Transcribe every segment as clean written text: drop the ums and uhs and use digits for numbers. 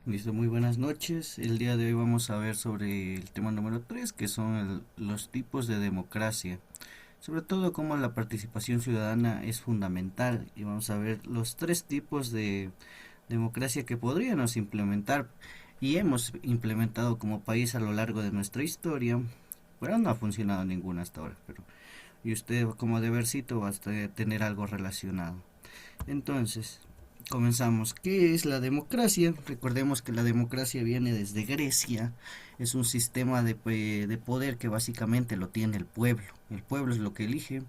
Listo, muy buenas noches. El día de hoy vamos a ver sobre el tema número 3, que son los tipos de democracia. Sobre todo cómo la participación ciudadana es fundamental y vamos a ver los tres tipos de democracia que podríamos implementar y hemos implementado como país a lo largo de nuestra historia, pero no ha funcionado ninguna hasta ahora. Y usted como debercito va a tener algo relacionado. Entonces, comenzamos. ¿Qué es la democracia? Recordemos que la democracia viene desde Grecia. Es un sistema de poder que básicamente lo tiene el pueblo. El pueblo es lo que elige.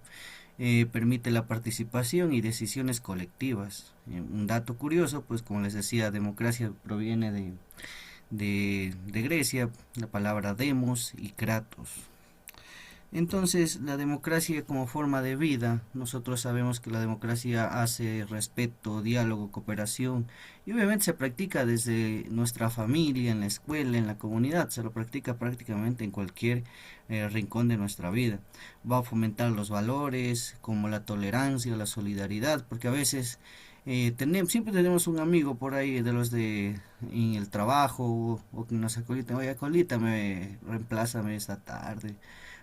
Permite la participación y decisiones colectivas. Un dato curioso, pues como les decía, democracia proviene de Grecia, la palabra demos y kratos. Entonces, la democracia como forma de vida, nosotros sabemos que la democracia hace respeto, diálogo, cooperación y obviamente se practica desde nuestra familia, en la escuela, en la comunidad, se lo practica prácticamente en cualquier rincón de nuestra vida. Va a fomentar los valores como la tolerancia, la solidaridad, porque a veces siempre tenemos un amigo por ahí de los de en el trabajo o que nos acolita, oye, acolítame, reemplázame esta tarde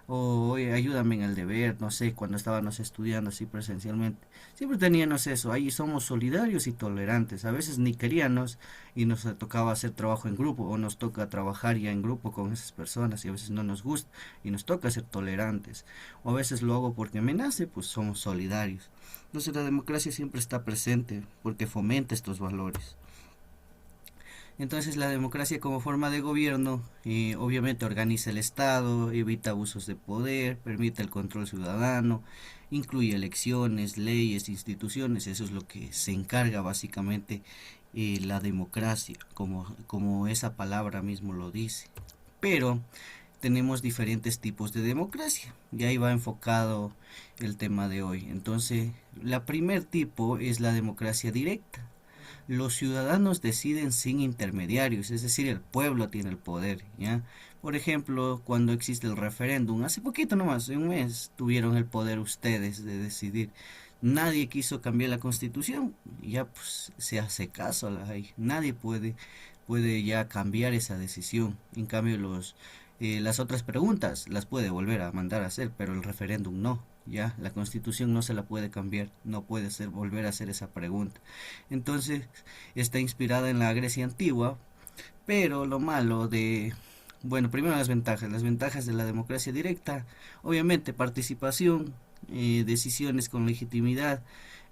o oye, ayúdame en el deber, no sé, cuando estábamos estudiando así presencialmente. Siempre teníamos eso, ahí somos solidarios y tolerantes. A veces ni queríamos y nos tocaba hacer trabajo en grupo o nos toca trabajar ya en grupo con esas personas y a veces no nos gusta y nos toca ser tolerantes. O a veces lo hago porque me nace, pues somos solidarios. Entonces la democracia siempre está presente porque fomenta estos valores. Entonces la democracia como forma de gobierno obviamente organiza el Estado, evita abusos de poder, permite el control ciudadano, incluye elecciones, leyes, instituciones, eso es lo que se encarga básicamente la democracia, como esa palabra mismo lo dice. Pero tenemos diferentes tipos de democracia y ahí va enfocado el tema de hoy. Entonces, la primer tipo es la democracia directa. Los ciudadanos deciden sin intermediarios, es decir, el pueblo tiene el poder, ¿ya? Por ejemplo, cuando existe el referéndum, hace poquito nomás, un mes, tuvieron el poder ustedes de decidir. Nadie quiso cambiar la constitución, ya pues se hace caso a la ley. Nadie puede ya cambiar esa decisión. En cambio, las otras preguntas las puede volver a mandar a hacer, pero el referéndum no. Ya, la constitución no se la puede cambiar, no puede ser volver a hacer esa pregunta. Entonces, está inspirada en la Grecia antigua, pero lo malo bueno, primero las ventajas de la democracia directa, obviamente participación, decisiones con legitimidad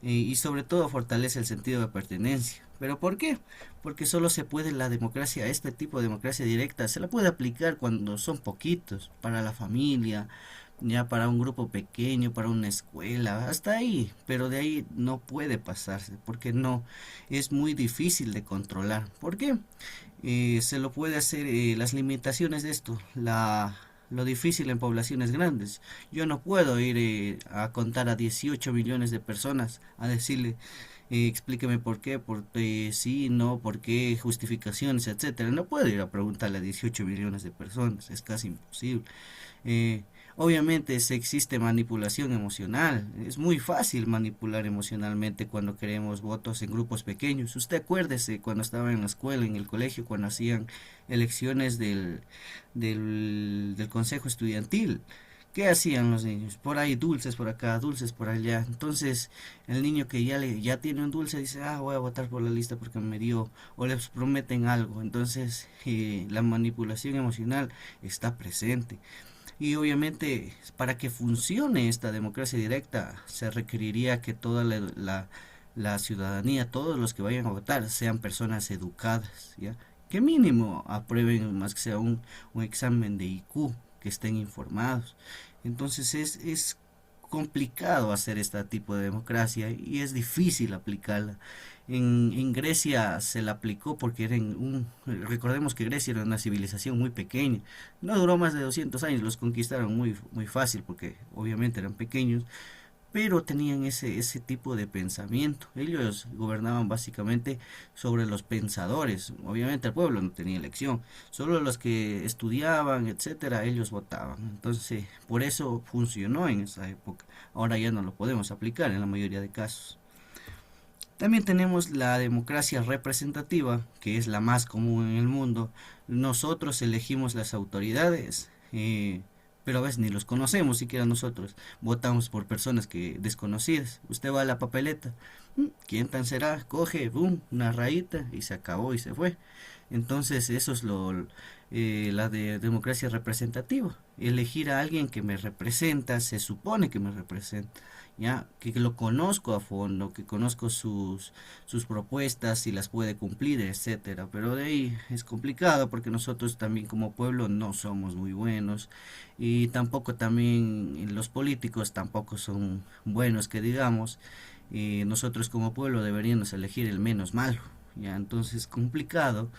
y sobre todo fortalece el sentido de pertenencia. ¿Pero por qué? Porque solo se puede la democracia, este tipo de democracia directa, se la puede aplicar cuando son poquitos, para la familia, ya para un grupo pequeño, para una escuela, hasta ahí, pero de ahí no puede pasarse, porque no, es muy difícil de controlar. ¿Por qué? Se lo puede hacer, las limitaciones de esto, lo difícil en poblaciones grandes. Yo no puedo ir a contar a 18 millones de personas a decirle, explíqueme por qué sí, no, por qué, justificaciones, etcétera. No puedo ir a preguntarle a 18 millones de personas, es casi imposible. Eh, Obviamente se existe manipulación emocional. Es muy fácil manipular emocionalmente cuando queremos votos en grupos pequeños. Usted acuérdese cuando estaba en la escuela, en el colegio, cuando hacían elecciones del consejo estudiantil. ¿Qué hacían los niños? Por ahí dulces por acá, dulces por allá. Entonces el niño que ya tiene un dulce dice, ah, voy a votar por la lista porque me dio, o les prometen algo. Entonces la manipulación emocional está presente. Y obviamente para que funcione esta democracia directa se requeriría que toda la ciudadanía, todos los que vayan a votar, sean personas educadas, ¿ya? Que mínimo aprueben más que sea un examen de IQ, que estén informados. Entonces es complicado hacer este tipo de democracia y es difícil aplicarla. En Grecia se la aplicó porque recordemos que Grecia era una civilización muy pequeña, no duró más de 200 años, los conquistaron muy fácil porque obviamente eran pequeños, pero tenían ese tipo de pensamiento. Ellos gobernaban básicamente sobre los pensadores. Obviamente el pueblo no tenía elección, solo los que estudiaban, etcétera, ellos votaban. Entonces, por eso funcionó en esa época. Ahora ya no lo podemos aplicar en la mayoría de casos. También tenemos la democracia representativa, que es la más común en el mundo. Nosotros elegimos las autoridades, pero a veces ni los conocemos siquiera nosotros. Votamos por personas que desconocidas. Usted va a la papeleta, ¿quién tan será? Coge, boom, una rayita y se acabó y se fue. Entonces eso es la de democracia representativa. Elegir a alguien que me representa, se supone que me representa, ya que lo conozco a fondo, que conozco sus propuestas, si las puede cumplir, etcétera. Pero de ahí es complicado porque nosotros también como pueblo no somos muy buenos y tampoco también los políticos tampoco son buenos que digamos. Y nosotros como pueblo deberíamos elegir el menos malo, ya entonces es complicado.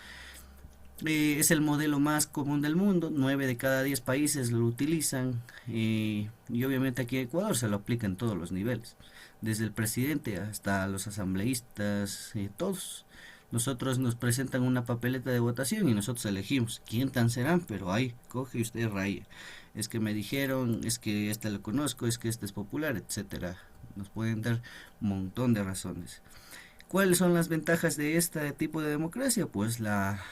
Es el modelo más común del mundo, 9 de cada 10 países lo utilizan, y obviamente aquí en Ecuador se lo aplica en todos los niveles, desde el presidente hasta los asambleístas, todos. Nosotros nos presentan una papeleta de votación y nosotros elegimos quién tan serán, pero ahí, coge usted raya. Es que me dijeron, es que este lo conozco, es que este es popular, etcétera. Nos pueden dar un montón de razones. ¿Cuáles son las ventajas de este tipo de democracia? Pues la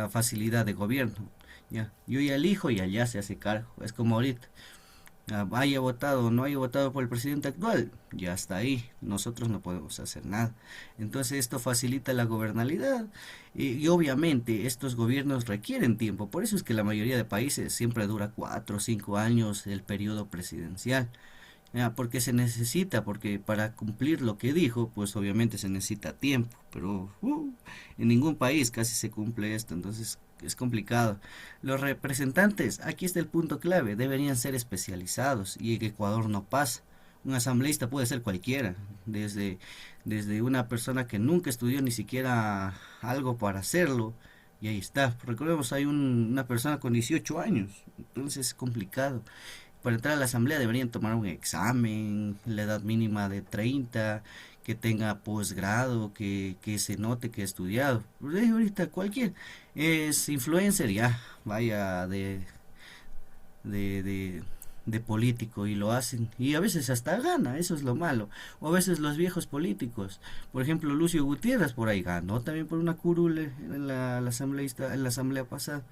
facilidad de gobierno. Ya, yo ya elijo y allá se hace cargo. Es como ahorita. Haya votado o no haya votado por el presidente actual, ya está ahí. Nosotros no podemos hacer nada. Entonces esto facilita la gobernabilidad y obviamente estos gobiernos requieren tiempo. Por eso es que la mayoría de países siempre dura 4 o 5 años el periodo presidencial. Porque se necesita, porque para cumplir lo que dijo, pues obviamente se necesita tiempo, pero en ningún país casi se cumple esto, entonces es complicado. Los representantes, aquí está el punto clave, deberían ser especializados y en Ecuador no pasa. Un asambleísta puede ser cualquiera, desde una persona que nunca estudió ni siquiera algo para hacerlo, y ahí está. Recordemos, hay una persona con 18 años, entonces es complicado. Para entrar a la asamblea deberían tomar un examen, la edad mínima de 30, que tenga posgrado, que se note que ha estudiado. Ahorita cualquier es influencer, ya, vaya de, de, de político y lo hacen. Y a veces hasta gana, eso es lo malo. O a veces los viejos políticos. Por ejemplo, Lucio Gutiérrez por ahí ganó también por una curule en en la asamblea pasada.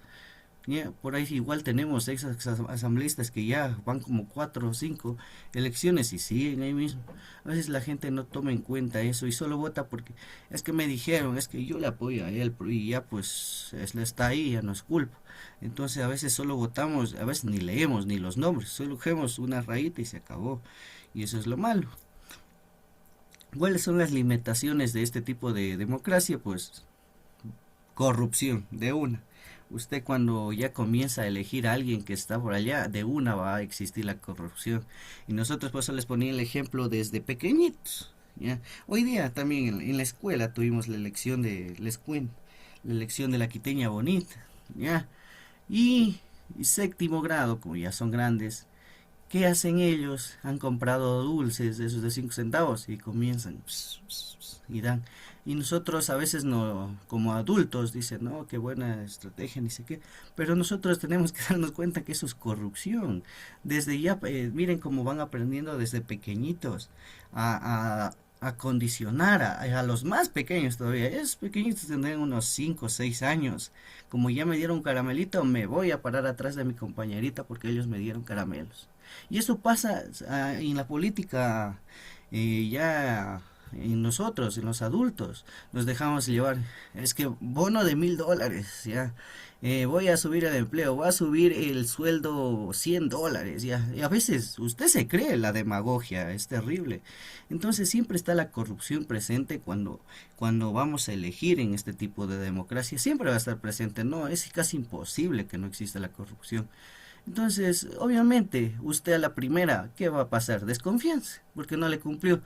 Por ahí igual tenemos ex asambleístas que ya van como 4 o 5 elecciones y siguen ahí mismo. A veces la gente no toma en cuenta eso y solo vota porque es que me dijeron, es que yo le apoyo a él y ya pues está ahí, ya no es culpa. Entonces a veces solo votamos, a veces ni leemos ni los nombres, solo cogemos una rayita y se acabó. Y eso es lo malo. ¿Cuáles son las limitaciones de este tipo de democracia? Pues corrupción, de una. Usted cuando ya comienza a elegir a alguien que está por allá, de una va a existir la corrupción. Y nosotros por eso les ponía el ejemplo desde pequeñitos. ¿Ya? Hoy día también en la escuela tuvimos la elección de, les cuento, la elección de la quiteña bonita. ¿Ya? Y séptimo grado, como ya son grandes, ¿qué hacen ellos? Han comprado dulces de esos de 5 centavos y comienzan y dan. Y nosotros a veces no, como adultos, dicen, no, qué buena estrategia, ni sé qué. Pero nosotros tenemos que darnos cuenta que eso es corrupción. Desde ya, miren cómo van aprendiendo desde pequeñitos a condicionar a los más pequeños todavía. Esos pequeñitos tendrán unos 5 o 6 años. Como ya me dieron un caramelito, me voy a parar atrás de mi compañerita porque ellos me dieron caramelos. Y eso pasa en la política, ya en nosotros, en los adultos, nos dejamos llevar. Es que bono de $1000, ya. Voy a subir el empleo, voy a subir el sueldo $100, ya. Y a veces usted se cree la demagogia, es terrible. Entonces siempre está la corrupción presente cuando vamos a elegir en este tipo de democracia. Siempre va a estar presente, no, es casi imposible que no exista la corrupción. Entonces, obviamente, usted a la primera, ¿qué va a pasar? Desconfianza, porque no le cumplió.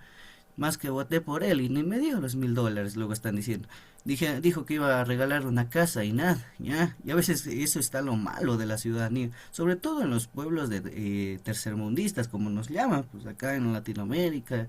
Más que voté por él y ni me dio los $1000, luego están diciendo. Dijo que iba a regalar una casa y nada, ya. Y a veces eso está lo malo de la ciudadanía, sobre todo en los pueblos de tercermundistas, como nos llaman, pues acá en Latinoamérica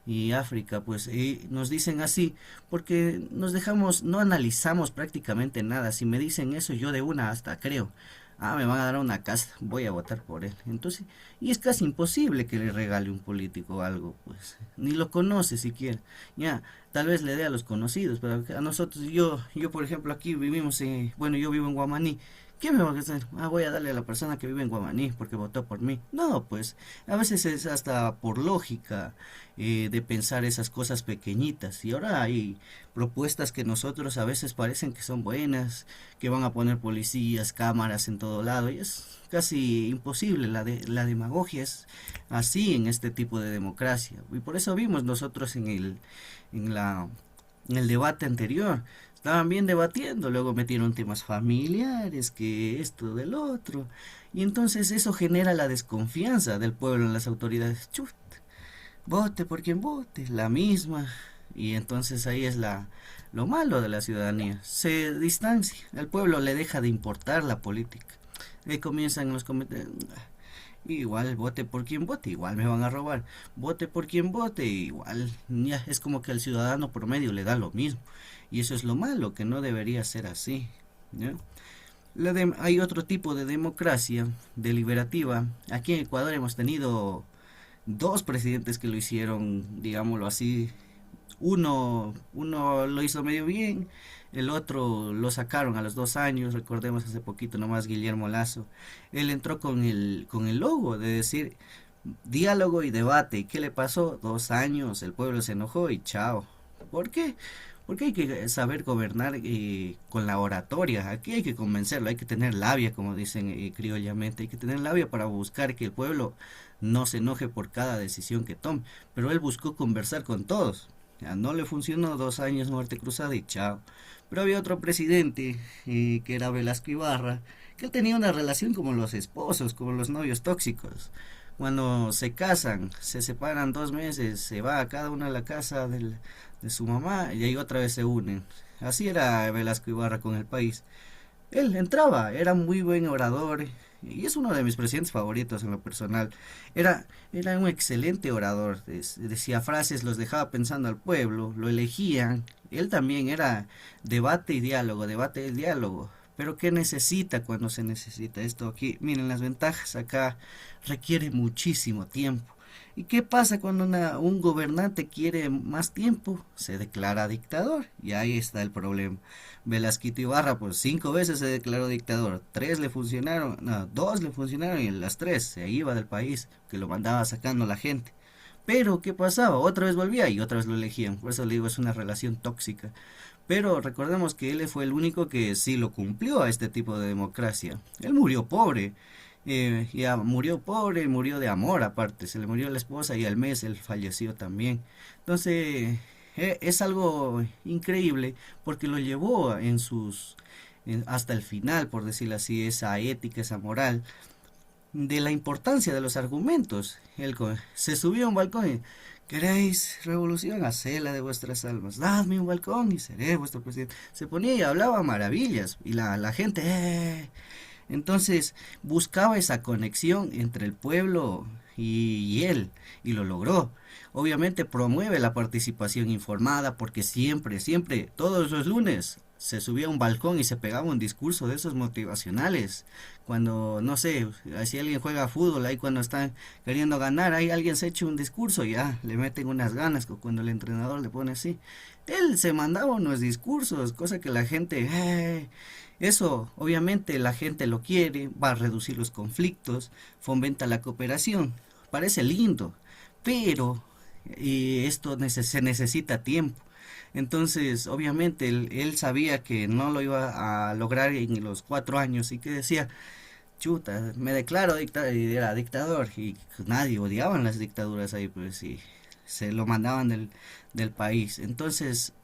y África, pues nos dicen así, porque nos dejamos, no analizamos prácticamente nada. Si me dicen eso, yo de una hasta creo. Ah, me van a dar una casa, voy a votar por él. Entonces, y es casi imposible que le regale un político algo, pues, ni lo conoce siquiera. Ya, tal vez le dé a los conocidos, pero a nosotros, yo por ejemplo aquí vivimos, bueno, yo vivo en Guamaní. ¿Qué me va a hacer? Ah, voy a darle a la persona que vive en Guamaní porque votó por mí. No, pues, a veces es hasta por lógica de pensar esas cosas pequeñitas. Y ahora hay propuestas que nosotros a veces parecen que son buenas, que van a poner policías, cámaras en todo lado, y es casi imposible. La demagogia es así en este tipo de democracia, y por eso vimos nosotros en la, en el debate anterior, estaban bien debatiendo, luego metieron temas familiares, que esto del otro, y entonces eso genera la desconfianza del pueblo en las autoridades. Chut, vote por quien vote, la misma. Y entonces ahí es lo malo de la ciudadanía. Se distancia, el pueblo le deja de importar la política. Ahí comienzan los comentarios. Igual vote por quien vote, igual me van a robar. Vote por quien vote, igual. Ya, es como que al ciudadano promedio le da lo mismo. Y eso es lo malo, que no debería ser así. ¿Ya? Hay otro tipo de democracia deliberativa. Aquí en Ecuador hemos tenido dos presidentes que lo hicieron, digámoslo así. Uno lo hizo medio bien, el otro lo sacaron a los 2 años, recordemos hace poquito nomás Guillermo Lazo. Él entró con el logo de decir diálogo y debate. ¿Y qué le pasó? 2 años, el pueblo se enojó y chao. ¿Por qué? Porque hay que saber gobernar con la oratoria. Aquí hay que convencerlo, hay que tener labia, como dicen criollamente. Hay que tener labia para buscar que el pueblo no se enoje por cada decisión que tome. Pero él buscó conversar con todos. Ya no le funcionó, 2 años muerte cruzada y chao. Pero había otro presidente, que era Velasco Ibarra, que él tenía una relación como los esposos, como los novios tóxicos. Cuando se casan, se separan 2 meses, se va a cada uno a la casa de su mamá y ahí otra vez se unen. Así era Velasco Ibarra con el país. Él entraba, era muy buen orador y es uno de mis presidentes favoritos en lo personal. Era un excelente orador, decía frases, los dejaba pensando al pueblo, lo elegían. Él también era debate y diálogo. Pero ¿qué necesita cuando se necesita esto aquí? Miren las ventajas, acá requiere muchísimo tiempo. ¿Y qué pasa cuando un gobernante quiere más tiempo? Se declara dictador y ahí está el problema. Velasquito Ibarra, pues 5 veces se declaró dictador, 3 le funcionaron, no, 2 le funcionaron y en las 3 se iba del país, que lo mandaba sacando la gente. Pero, ¿qué pasaba? Otra vez volvía y otra vez lo elegían. Por eso le digo, es una relación tóxica. Pero recordemos que él fue el único que sí lo cumplió a este tipo de democracia. Él murió pobre. Ya murió pobre, murió de amor aparte. Se le murió la esposa y al mes él falleció también. Entonces, es algo increíble porque lo llevó hasta el final, por decirlo así, esa ética, esa moral de la importancia de los argumentos. Él se subió a un balcón y, ¿queréis revolución? Hacela de vuestras almas. Dadme un balcón y seré vuestro presidente. Se ponía y hablaba maravillas y la gente... Entonces buscaba esa conexión entre el pueblo y él, y lo logró. Obviamente promueve la participación informada porque siempre, siempre, todos los lunes se subía a un balcón y se pegaba un discurso de esos motivacionales. Cuando, no sé, si alguien juega fútbol, ahí cuando están queriendo ganar, ahí alguien se echa un discurso y ya le meten unas ganas cuando el entrenador le pone así. Él se mandaba unos discursos, cosa que la gente, eso obviamente la gente lo quiere, va a reducir los conflictos, fomenta la cooperación, parece lindo, pero esto se necesita tiempo. Entonces, obviamente, él sabía que no lo iba a lograr en los 4 años y que decía, chuta, me declaro y era dictador y nadie odiaban las dictaduras ahí, pues sí, se lo mandaban del país. Entonces,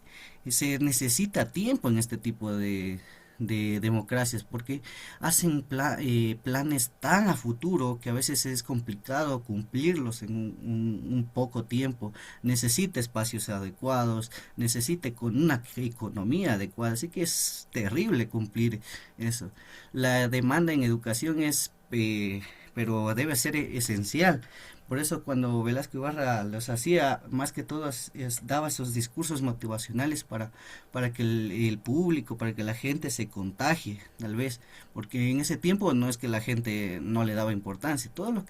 se necesita tiempo en este tipo de democracias porque hacen planes tan a futuro que a veces es complicado cumplirlos en un poco tiempo. Necesita espacios adecuados, necesita con una economía adecuada, así que es terrible cumplir eso. La demanda en educación es eh, pero debe ser esencial. Por eso cuando Velasco Ibarra los hacía, más que todo daba esos discursos motivacionales para que el público, para que la gente se contagie, tal vez, porque en ese tiempo no es que la gente no le daba importancia, todo lo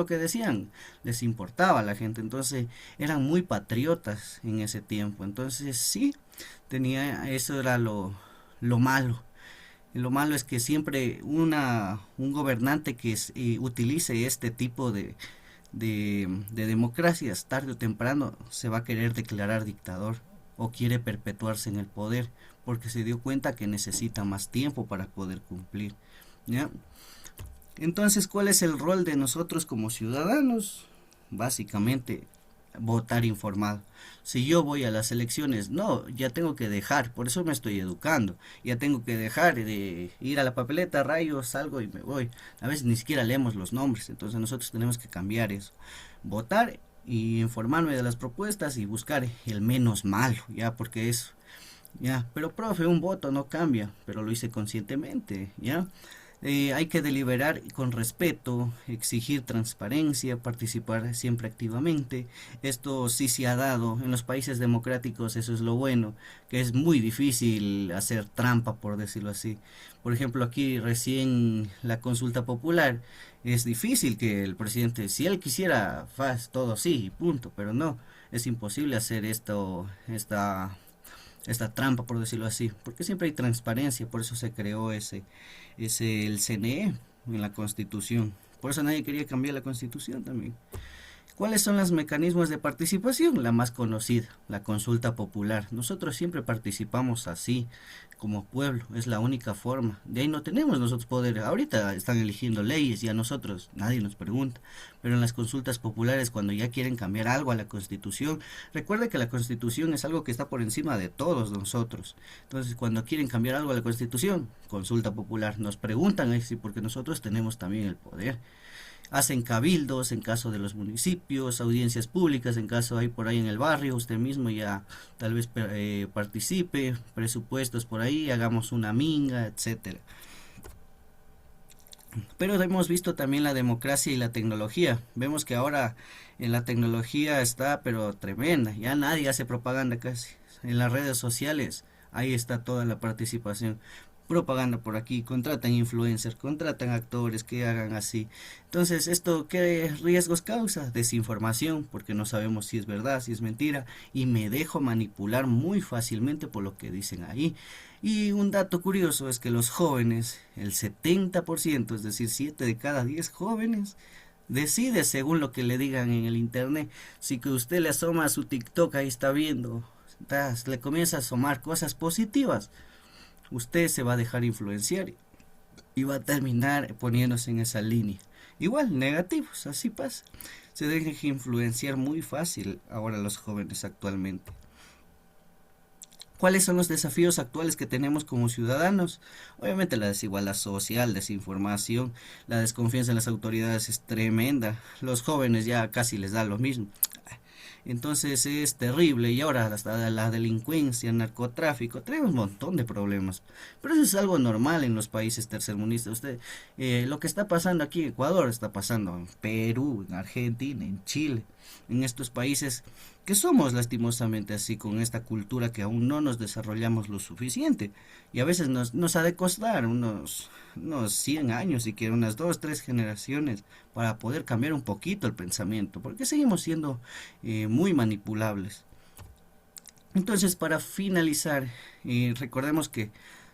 que decían les importaba a la gente, entonces eran muy patriotas en ese tiempo, entonces sí, eso era lo malo. Lo malo es que siempre un gobernante que utilice este tipo de democracias, tarde o temprano se va a querer declarar dictador o quiere perpetuarse en el poder porque se dio cuenta que necesita más tiempo para poder cumplir. ¿Ya? Entonces, ¿cuál es el rol de nosotros como ciudadanos? Básicamente, votar informado. Si yo voy a las elecciones, no, ya tengo que dejar, por eso me estoy educando, ya tengo que dejar de ir a la papeleta, rayo, salgo y me voy. A veces ni siquiera leemos los nombres, entonces nosotros tenemos que cambiar eso. Votar y informarme de las propuestas y buscar el menos malo, ya, porque eso, ya, pero profe, un voto no cambia, pero lo hice conscientemente, ya. Hay que deliberar con respeto, exigir transparencia, participar siempre activamente. Esto sí se ha dado en los países democráticos, eso es lo bueno, que es muy difícil hacer trampa, por decirlo así. Por ejemplo, aquí recién la consulta popular, es difícil que el presidente, si él quisiera, faz todo sí, punto, pero no, es imposible hacer esta trampa, por decirlo así, porque siempre hay transparencia, por eso se creó el CNE en la Constitución. Por eso nadie quería cambiar la Constitución también. ¿Cuáles son los mecanismos de participación? La más conocida, la consulta popular. Nosotros siempre participamos así, como pueblo, es la única forma. De ahí no tenemos nosotros poder. Ahorita están eligiendo leyes y a nosotros nadie nos pregunta. Pero en las consultas populares, cuando ya quieren cambiar algo a la Constitución, recuerde que la Constitución es algo que está por encima de todos nosotros. Entonces, cuando quieren cambiar algo a la Constitución, consulta popular, nos preguntan así porque nosotros tenemos también el poder. Hacen cabildos en caso de los municipios, audiencias públicas en caso hay por ahí en el barrio, usted mismo ya tal vez participe, presupuestos por ahí, hagamos una minga, etcétera. Pero hemos visto también la democracia y la tecnología. Vemos que ahora en la tecnología está pero tremenda, ya nadie hace propaganda casi. En las redes sociales, ahí está toda la participación. Propaganda por aquí, contratan influencers, contratan actores que hagan así. Entonces, ¿esto qué riesgos causa? Desinformación, porque no sabemos si es verdad, si es mentira, y me dejo manipular muy fácilmente por lo que dicen ahí. Y un dato curioso es que los jóvenes, el 70%, es decir, 7 de cada 10 jóvenes, decide según lo que le digan en el internet. Si que usted le asoma a su TikTok, ahí está viendo, le comienza a asomar cosas positivas, usted se va a dejar influenciar y va a terminar poniéndose en esa línea. Igual, negativos, así pasa. Se dejan influenciar muy fácil ahora los jóvenes actualmente. ¿Cuáles son los desafíos actuales que tenemos como ciudadanos? Obviamente la desigualdad social, desinformación, la desconfianza en las autoridades es tremenda. Los jóvenes ya casi les da lo mismo. Entonces es terrible y ahora hasta la delincuencia, el narcotráfico, trae un montón de problemas. Pero eso es algo normal en los países tercermundistas. Lo que está pasando aquí en Ecuador está pasando en Perú, en Argentina, en Chile, en estos países que somos lastimosamente así con esta cultura que aún no nos desarrollamos lo suficiente y a veces nos ha de costar unos 100 años, siquiera unas 2, 3 generaciones para poder cambiar un poquito el pensamiento, porque seguimos siendo muy manipulables. Entonces, para finalizar, recordemos que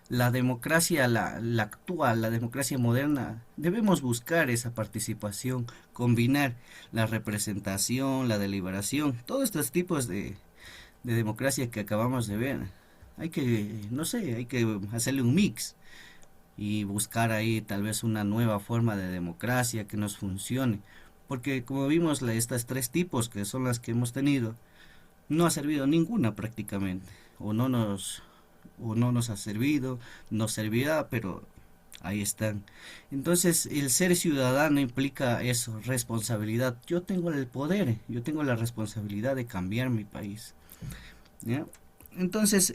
la democracia, la actual, la democracia moderna, debemos buscar esa participación, combinar la representación, la deliberación, todos estos tipos de democracia que acabamos de ver. Hay que, no sé, hay que hacerle un mix y buscar ahí tal vez una nueva forma de democracia que nos funcione. Porque como vimos, estas tres tipos que son las que hemos tenido, no ha servido ninguna prácticamente. O no nos ha servido, nos servirá, pero ahí están. Entonces, el ser ciudadano implica eso, responsabilidad. Yo tengo el poder, yo tengo la responsabilidad de cambiar mi país. ¿Ya? Entonces,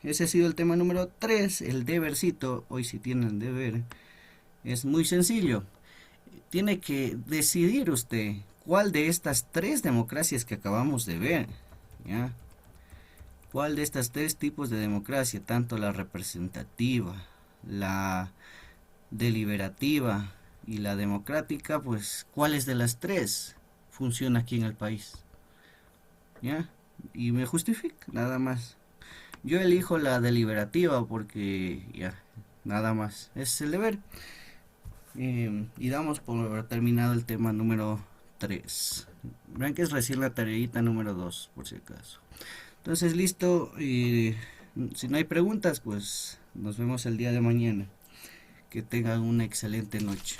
ese ha sido el tema número 3, el debercito. Hoy sí tienen deber. Es muy sencillo. Tiene que decidir usted cuál de estas tres democracias que acabamos de ver, ¿ya? ¿Cuál de estas tres tipos de democracia, tanto la representativa, la deliberativa y la democrática, pues cuáles de las tres funciona aquí en el país? ¿Ya? Y me justifica, nada más. Yo elijo la deliberativa porque ya, nada más. Es el deber. Y damos por terminado el tema número 3. Vean que es recién la tareita número 2 por si acaso. Entonces, listo. Si no hay preguntas, pues nos vemos el día de mañana. Que tengan una excelente noche.